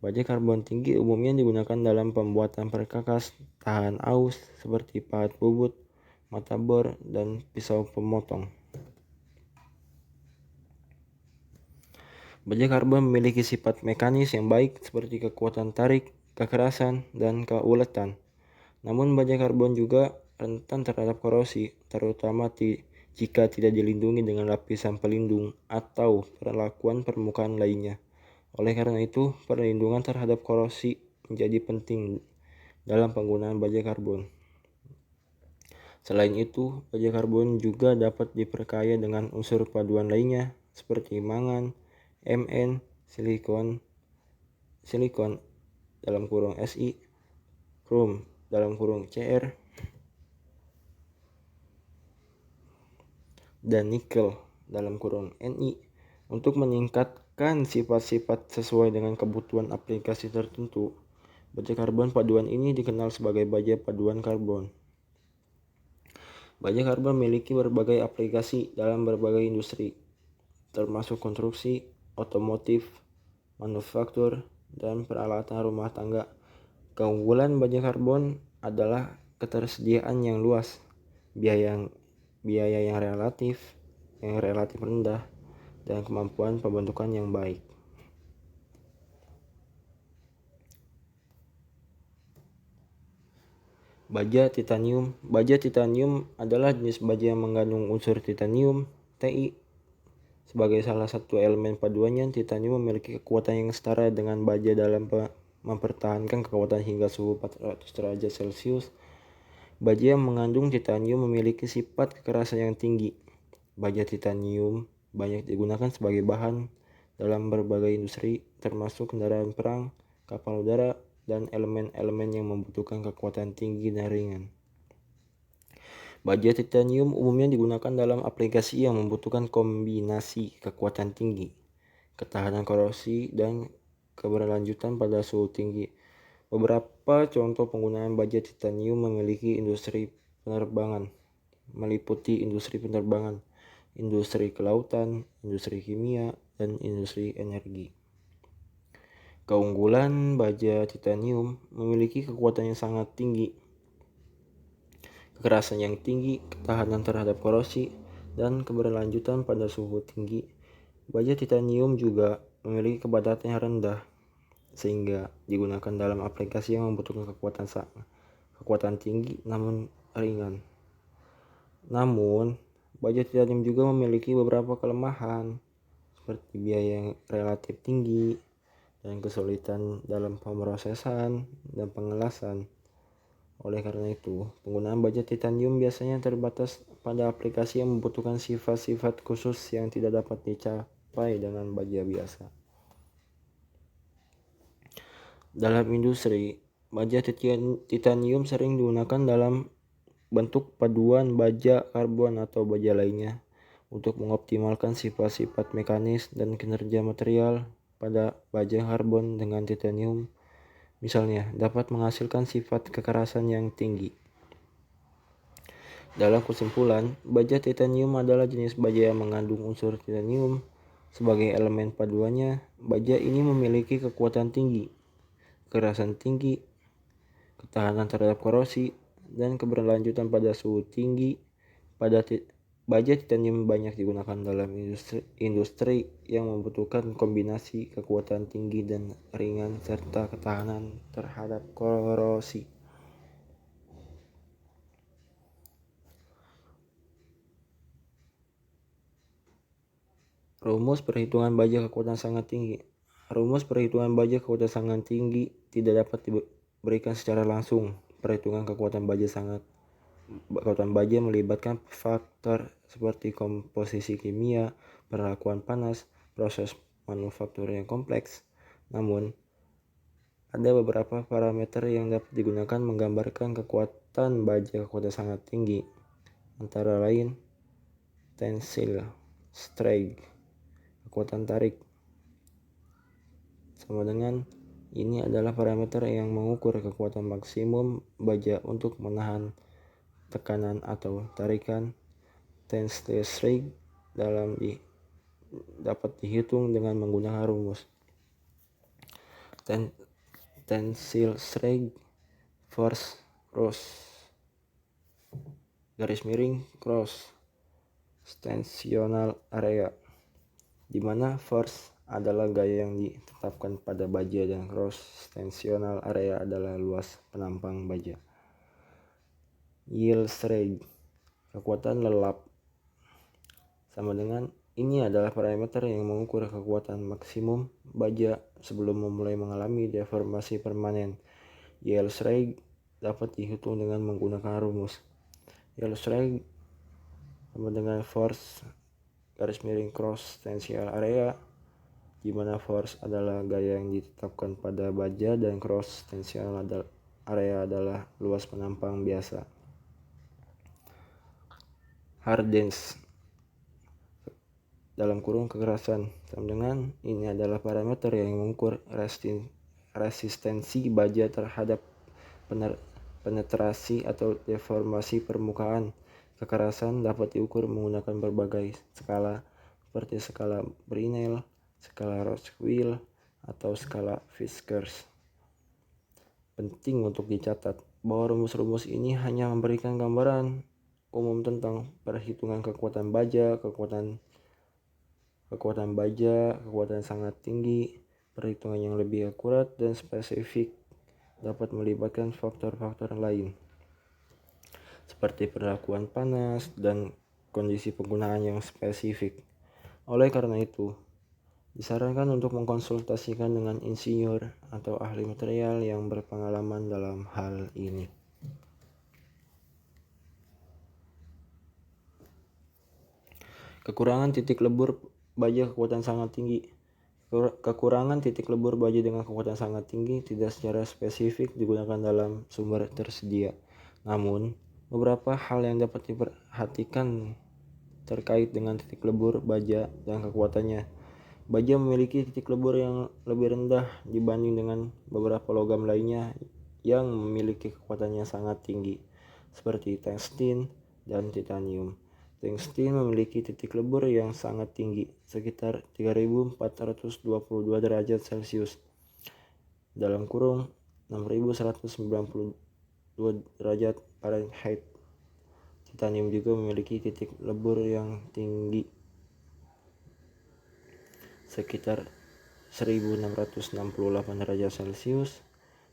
Baja karbon tinggi umumnya digunakan dalam pembuatan perkakas tahan aus seperti pahat bubut, mata bor, dan pisau pemotong. Baja karbon memiliki sifat mekanis yang baik seperti kekuatan tarik, kekerasan, dan keuletan. Namun baja karbon juga rentan terhadap korosi, terutama jika tidak dilindungi dengan lapisan pelindung atau perlakuan permukaan lainnya. Oleh karena itu, perlindungan terhadap korosi menjadi penting dalam penggunaan baja karbon. Selain itu, baja karbon juga dapat diperkaya dengan unsur paduan lainnya seperti mangan, Mn, silikon (Si), krom (Cr), dan nikel (Ni) untuk meningkatkan sifat-sifat sesuai dengan kebutuhan aplikasi tertentu. Baja karbon paduan ini dikenal sebagai baja paduan karbon. Baja karbon memiliki berbagai aplikasi dalam berbagai industri, termasuk konstruksi, otomotif, manufaktur, dan peralatan rumah tangga. Keunggulan baja karbon adalah ketersediaan yang luas, biaya yang relatif rendah, dan kemampuan pembentukan yang baik. Baja titanium. Baja titanium adalah jenis baja yang mengandung unsur titanium, Ti. Sebagai salah satu elemen paduannya, titanium memiliki kekuatan yang setara dengan baja dalam mempertahankan kekuatan hingga suhu 400 derajat Celcius. Baja yang mengandung titanium memiliki sifat kekerasan yang tinggi. Baja titanium banyak digunakan sebagai bahan dalam berbagai industri, termasuk kendaraan perang, kapal udara, dan elemen-elemen yang membutuhkan kekuatan tinggi dan ringan. Baja titanium umumnya digunakan dalam aplikasi yang membutuhkan kombinasi kekuatan tinggi, ketahanan korosi, dan keberlanjutan pada suhu tinggi. Beberapa contoh penggunaan baja titanium meliputi industri penerbangan, industri kelautan, industri kimia, dan industri energi. Keunggulan baja titanium memiliki kekuatan yang sangat tinggi, kekerasan yang tinggi, ketahanan terhadap korosi, dan keberlanjutan pada suhu tinggi. Baja titanium juga memiliki kepadatan yang rendah, sehingga digunakan dalam aplikasi yang membutuhkan kekuatan tinggi namun ringan. Namun, baja titanium juga memiliki beberapa kelemahan, seperti biaya yang relatif tinggi dan kesulitan dalam pemrosesan dan pengelasan. Oleh karena itu, penggunaan baja titanium biasanya terbatas pada aplikasi yang membutuhkan sifat-sifat khusus yang tidak dapat dicapai dengan baja biasa. Dalam industri, baja titanium sering digunakan dalam bentuk paduan baja karbon atau baja lainnya untuk mengoptimalkan sifat-sifat mekanis dan kinerja material pada baja karbon dengan titanium. Misalnya, dapat menghasilkan sifat kekerasan yang tinggi. Dalam kesimpulan, baja titanium adalah jenis baja yang mengandung unsur titanium sebagai elemen paduannya. Baja ini memiliki kekuatan tinggi, kekerasan tinggi, ketahanan terhadap korosi, dan keberlanjutan pada suhu tinggi. Baja titanium banyak digunakan dalam industri yang membutuhkan kombinasi kekuatan tinggi dan ringan serta ketahanan terhadap korosi. Rumus perhitungan baja kekuatan sangat tinggi. Rumus perhitungan baja kekuatan sangat tinggi tidak dapat diberikan secara langsung. Perhitungan kekuatan baja sangat kekuatan baja melibatkan faktor seperti komposisi kimia, perlakuan panas, proses manufaktur yang kompleks. Namun, ada beberapa parameter yang dapat digunakan menggambarkan kekuatan baja kekuatan sangat tinggi, antara lain tensile strength, kekuatan tarik. Sama dengan ini adalah parameter yang mengukur kekuatan maksimum baja untuk menahan tekanan atau tarikan. Tensile strength dapat dihitung dengan menggunakan rumus tensile strength force cross tensional area, di mana force adalah gaya yang ditetapkan pada baja dan cross tensional area adalah luas penampang baja. Yield strength, kekuatan lelap. Sama dengan ini adalah parameter yang mengukur kekuatan maksimum baja sebelum memulai mengalami deformasi permanen. Yield strength dapat dihitung dengan menggunakan rumus yield strength sama dengan force cross tensional area, di mana force adalah gaya yang ditetapkan pada baja dan cross tensional area adalah luas penampang biasa. Hardness kekerasan, sama dengan ini adalah parameter yang mengukur resistensi baja terhadap penetrasi atau deformasi permukaan. Kekerasan dapat diukur menggunakan berbagai skala seperti skala Brinell, skala Rockwell, atau skala Vickers. Penting untuk dicatat bahwa rumus-rumus ini hanya memberikan gambaran umum tentang perhitungan kekuatan baja, kekuatan sangat tinggi. Perhitungan yang lebih akurat dan spesifik dapat melibatkan faktor-faktor lain seperti perlakuan panas dan kondisi penggunaan yang spesifik. Oleh karena itu, disarankan untuk mengkonsultasikan dengan insinyur atau ahli material yang berpengalaman dalam hal ini. Kekurangan titik lebur baja kekuatan sangat tinggi. Kekurangan titik lebur baja dengan kekuatan sangat tinggi tidak secara spesifik digunakan dalam sumber tersedia. Namun, beberapa hal yang dapat diperhatikan terkait dengan titik lebur baja dan kekuatannya. Baja memiliki titik lebur yang lebih rendah dibanding dengan beberapa logam lainnya yang memiliki kekuatan yang sangat tinggi, seperti tungsten dan titanium. Tungsten memiliki titik lebur yang sangat tinggi, sekitar 3422 derajat Celcius, dalam kurung 6192 derajat Fahrenheit. Titanium juga memiliki titik lebur yang tinggi, sekitar 1668 derajat Celcius,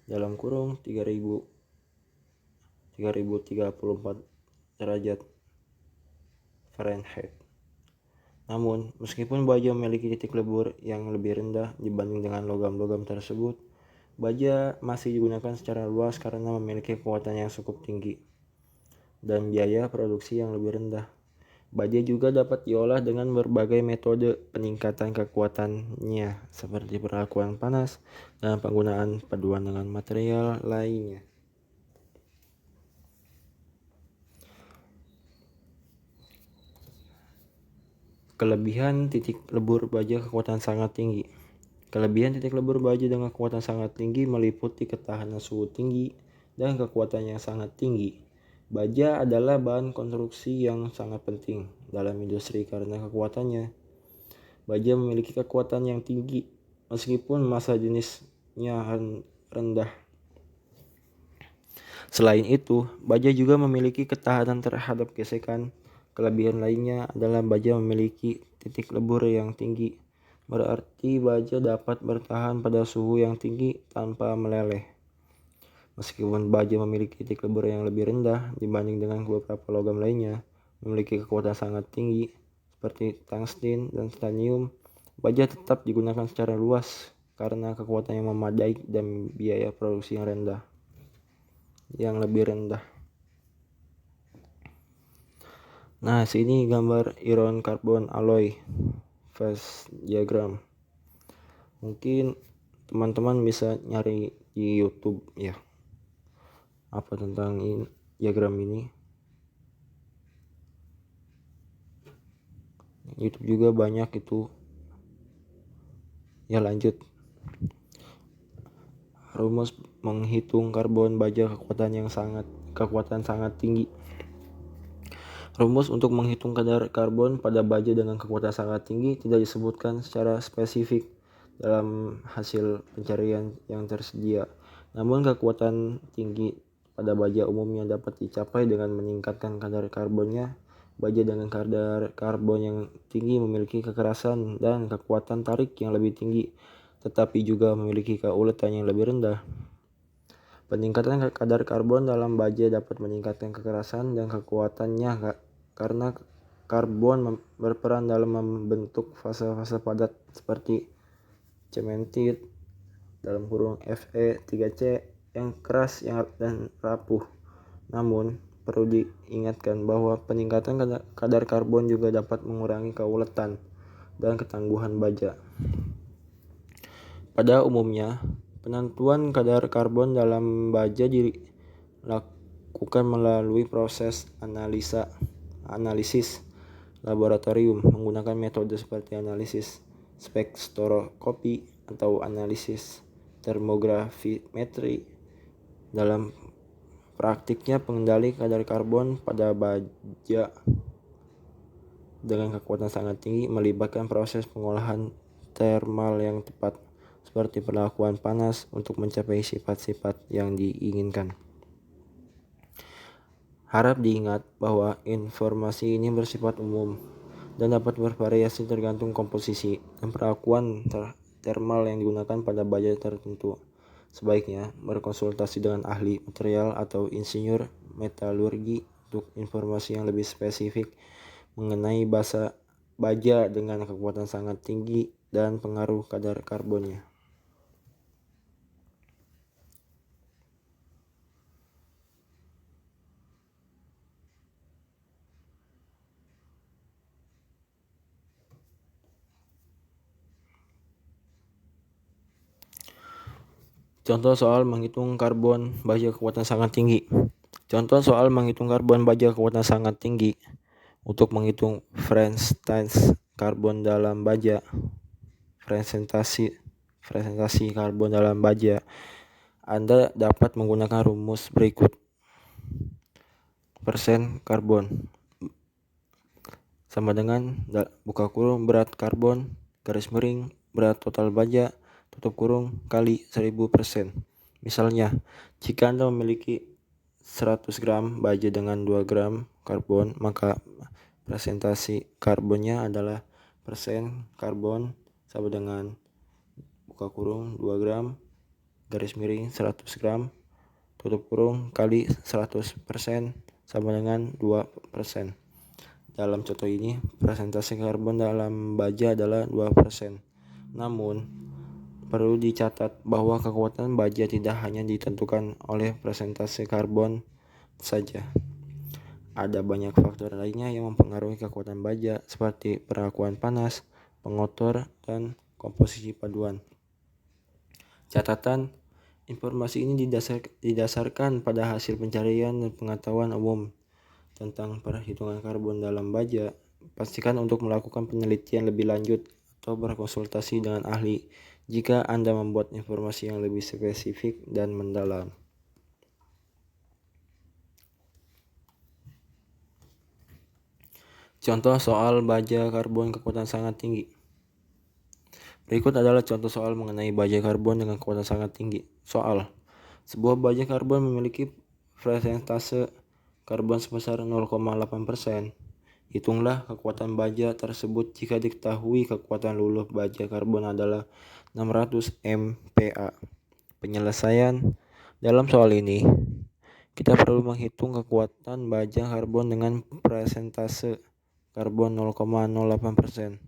dalam kurung 3034 derajat Fahrenheit. Namun, meskipun baja memiliki titik lebur yang lebih rendah dibanding dengan logam-logam tersebut, baja masih digunakan secara luas karena memiliki kekuatan yang cukup tinggi dan biaya produksi yang lebih rendah. Baja juga dapat diolah dengan berbagai metode peningkatan kekuatannya, seperti perlakuan panas dan penggunaan paduan dengan material lainnya. Kelebihan titik lebur baja kekuatan sangat tinggi. Kelebihan titik lebur baja dengan kekuatan sangat tinggi meliputi ketahanan suhu tinggi dan kekuatan yang sangat tinggi. Baja adalah bahan konstruksi yang sangat penting dalam industri karena kekuatannya. Baja memiliki kekuatan yang tinggi meskipun massa jenisnya rendah. Selain itu, baja juga memiliki ketahanan terhadap gesekan. Kelebihan lainnya adalah baja memiliki titik lebur yang tinggi. Berarti baja dapat bertahan pada suhu yang tinggi tanpa meleleh. Meskipun baja memiliki titik lebur yang lebih rendah dibanding dengan beberapa logam lainnya, memiliki kekuatan sangat tinggi seperti tungsten dan titanium, baja tetap digunakan secara luas karena kekuatan yang memadai dan biaya produksi yang lebih rendah. Nah, sini gambar ion karbon alloy phase diagram. Mungkin teman-teman bisa nyari di YouTube ya, apa tentang diagram ini. YouTube juga banyak itu. Ya, lanjut. Rumus menghitung karbon baja kekuatan sangat tinggi. Rumus untuk menghitung kadar karbon pada baja dengan kekuatan sangat tinggi tidak disebutkan secara spesifik dalam hasil pencarian yang tersedia. Namun kekuatan tinggi pada baja umumnya dapat dicapai dengan meningkatkan kadar karbonnya. Baja dengan kadar karbon yang tinggi memiliki kekerasan dan kekuatan tarik yang lebih tinggi, tetapi juga memiliki keuletan yang lebih rendah. Peningkatan kadar karbon dalam baja dapat meningkatkan kekerasan dan kekuatannya karena karbon berperan dalam membentuk fase-fase padat seperti cementit (Fe3C) yang keras dan rapuh. Namun, perlu diingatkan bahwa peningkatan kadar karbon juga dapat mengurangi keuletan dan ketangguhan baja. Pada umumnya, penentuan kadar karbon dalam baja dilakukan melalui proses analisis laboratorium menggunakan metode seperti analisis spektroskopi atau analisis termografimetri. Dalam praktiknya, pengendali kadar karbon pada baja dengan kekuatan sangat tinggi melibatkan proses pengolahan termal yang tepat, seperti perlakuan panas untuk mencapai sifat-sifat yang diinginkan. Harap diingat bahwa informasi ini bersifat umum dan dapat bervariasi tergantung komposisi dan perlakuan termal yang digunakan pada baja tertentu. Sebaiknya berkonsultasi dengan ahli material atau insinyur metalurgi untuk informasi yang lebih spesifik mengenai baja dengan kekuatan sangat tinggi dan pengaruh kadar karbonnya. Contoh soal menghitung karbon baja kekuatan sangat tinggi. Contoh soal menghitung karbon baja kekuatan sangat tinggi. Untuk menghitung presentasi karbon dalam baja, Anda dapat menggunakan rumus berikut. Persen karbon sama dengan buka kurung berat karbon garis miring berat total baja tutup kurung kali 1000%. Misalnya, jika Anda memiliki 100 gram baja dengan 2 gram karbon, maka presentasi karbonnya adalah persen karbon sama dengan buka kurung 2 gram garis miring 100 gram tutup kurung kali 100% sama dengan 2%. Dalam contoh ini, presentasi karbon dalam baja adalah 2%. Namun, perlu dicatat bahwa kekuatan baja tidak hanya ditentukan oleh presentasi karbon saja. Ada banyak faktor lainnya yang mempengaruhi kekuatan baja, seperti perlakuan panas, pengotor, dan komposisi paduan. Catatan, informasi ini didasarkan pada hasil pencarian dan pengetahuan umum tentang perhitungan karbon dalam baja. Pastikan untuk melakukan penelitian lebih lanjut atau berkonsultasi dengan ahli jika Anda membuat informasi yang lebih spesifik dan mendalam. Contoh soal baja karbon kekuatan sangat tinggi. Berikut adalah contoh soal mengenai baja karbon dengan kekuatan sangat tinggi. Soal: sebuah baja karbon memiliki presentase karbon sebesar 0,8%. Hitunglah kekuatan baja tersebut jika diketahui kekuatan luluh baja karbon adalah 600 MPa. Penyelesaian: dalam soal ini, kita perlu menghitung kekuatan baja karbon dengan presentase karbon 0,08%.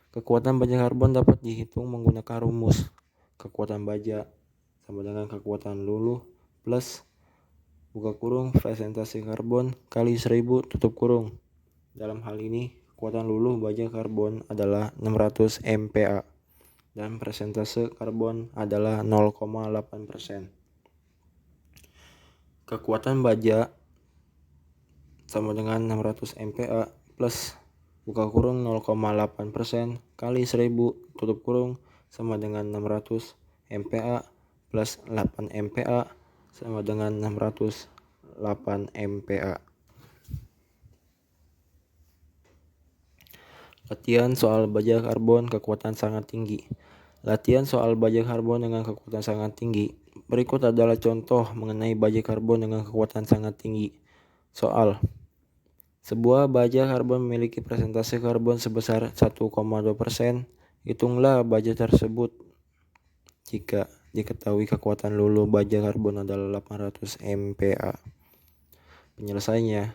Kekuatan baja karbon dapat dihitung menggunakan rumus kekuatan baja sama dengan kekuatan luluh plus buka kurung presentasi karbon kali 1000 tutup kurung Dalam hal ini, kekuatan luluh baja karbon adalah 600 MPa dan persentase karbon adalah 0,8%. Kekuatan baja sama dengan 600 MPa plus buka kurung 0,8% kali 1000 tutup kurung sama dengan 600 MPa plus 8 MPa sama dengan 608 MPa. Latihan soal baja karbon kekuatan sangat tinggi. Latihan soal baja karbon dengan kekuatan sangat tinggi. Berikut adalah contoh mengenai baja karbon dengan kekuatan sangat tinggi. Soal: sebuah baja karbon memiliki persentase karbon sebesar 1,2%. Hitunglah baja tersebut jika diketahui kekuatan luluh baja karbon adalah 800 MPa. Penyelesaiannya,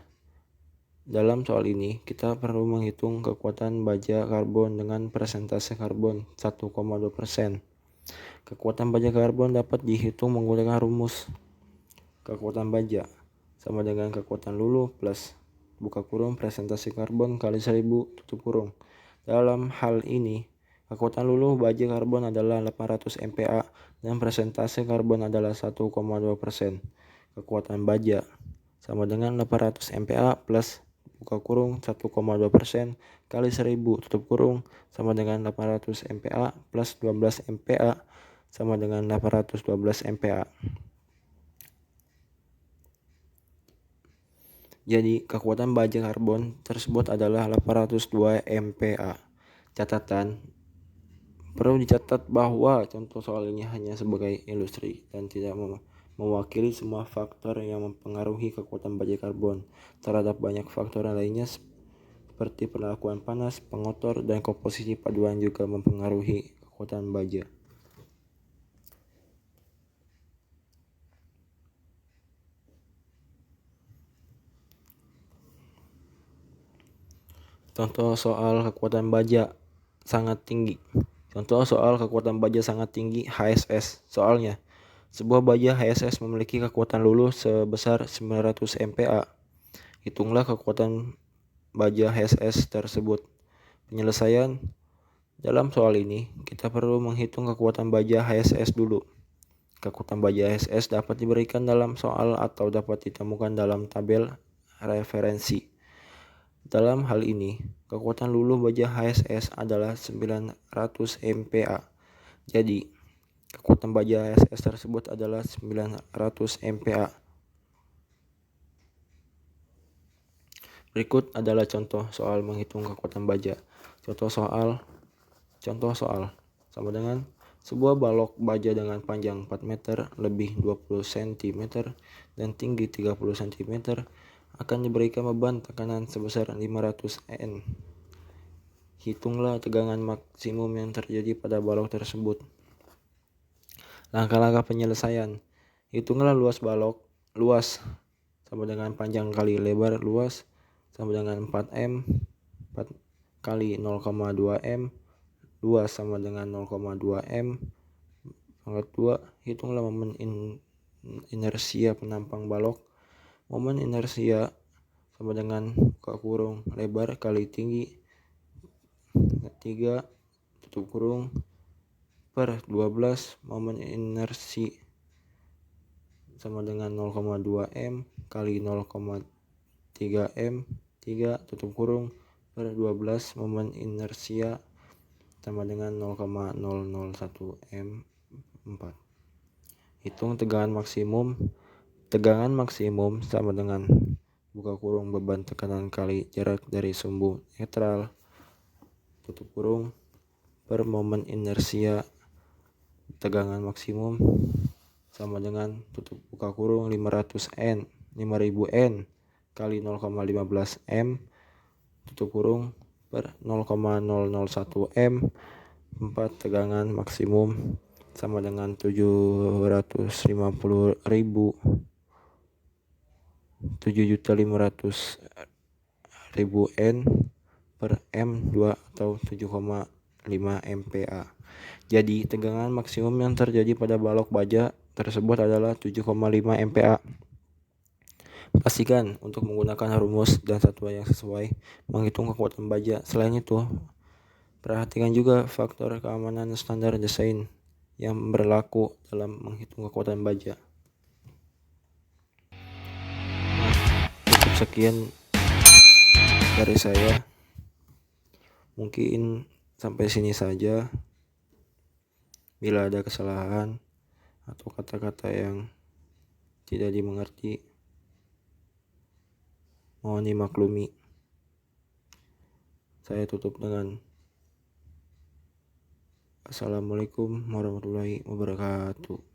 dalam soal ini kita perlu menghitung kekuatan baja karbon dengan persentase karbon 1,2%. Kekuatan baja karbon dapat dihitung menggunakan rumus kekuatan baja sama dengan kekuatan luluh plus buka kurung persentase karbon kali 1000 tutup kurung. Dalam hal ini, kekuatan luluh baja karbon adalah 800 MPa dan persentase karbon adalah 1,2%. Kekuatan baja sama dengan 800 MPa plus buka kurung 1,2% kali 1000 tutup kurung sama dengan 800 MPa plus 12 MPa sama dengan 812 MPa. Jadi kekuatan baja karbon tersebut adalah 802 MPa. Catatan: perlu dicatat bahwa contoh soal ini hanya sebagai ilustrasi dan tidak mewakili semua faktor yang mempengaruhi kekuatan baja karbon. Terhadap banyak faktor lainnya seperti perlakuan panas, pengotor, dan komposisi paduan juga mempengaruhi kekuatan baja. Contoh soal kekuatan baja sangat tinggi. Contoh soal kekuatan baja sangat tinggi HSS. Soalnya, sebuah baja HSS memiliki kekuatan luluh sebesar 900 MPa. Hitunglah kekuatan baja HSS tersebut. Penyelesaian: dalam soal ini kita perlu menghitung kekuatan baja HSS dulu. Kekuatan baja HSS dapat diberikan dalam soal atau dapat ditemukan dalam tabel referensi. Dalam hal ini, kekuatan luluh baja HSS adalah 900 MPa. Jadi, kekuatan baja HSS tersebut adalah 900 MPa. Berikut adalah contoh soal menghitung kekuatan baja. Contoh soal sama dengan sebuah balok baja dengan panjang 4 meter lebih 20 cm dan tinggi 30 cm akan diberikan beban tekanan sebesar 500 N. Hitunglah tegangan maksimum yang terjadi pada balok tersebut. Langkah-langkah penyelesaian: hitunglah luas balok. Luas sama dengan panjang kali lebar luas sama dengan 4M. 4 kali 0,2 M. Luas sama dengan 0,2 M. Pangkat 2. Hitunglah momen inersia penampang balok. Momen inersia sama dengan buka kurung lebar kali tinggi 3 tutup kurung per 12. Momen inersi sama dengan 0,2 M kali 0,3 M 3 tutup kurung per 12. Momen inersia sama dengan 0,001 M 4. Hitung tegangan maksimum. Tegangan maksimum sama dengan buka kurung beban tekanan kali jarak dari sumbu netral tutup kurung per momen inersia. Tegangan maksimum sama dengan tutup buka kurung 500 N 5000 N kali 0,15 M tutup kurung per 0,001 M 4. Tegangan maksimum sama dengan 750.000 N per M2 atau 7,5 MPa. Jadi tegangan maksimum yang terjadi pada balok baja tersebut adalah 7,5 MPa. Pastikan untuk menggunakan rumus dan satuan yang sesuai menghitung kekuatan baja. Selain itu, perhatikan juga faktor keamanan standar desain yang berlaku dalam menghitung kekuatan baja. Cukup sekian dari saya. Mungkin sampai sini saja. Bila ada kesalahan atau kata-kata yang tidak dimengerti, mohon dimaklumi. Saya tutup dengan Assalamualaikum warahmatullahi wabarakatuh.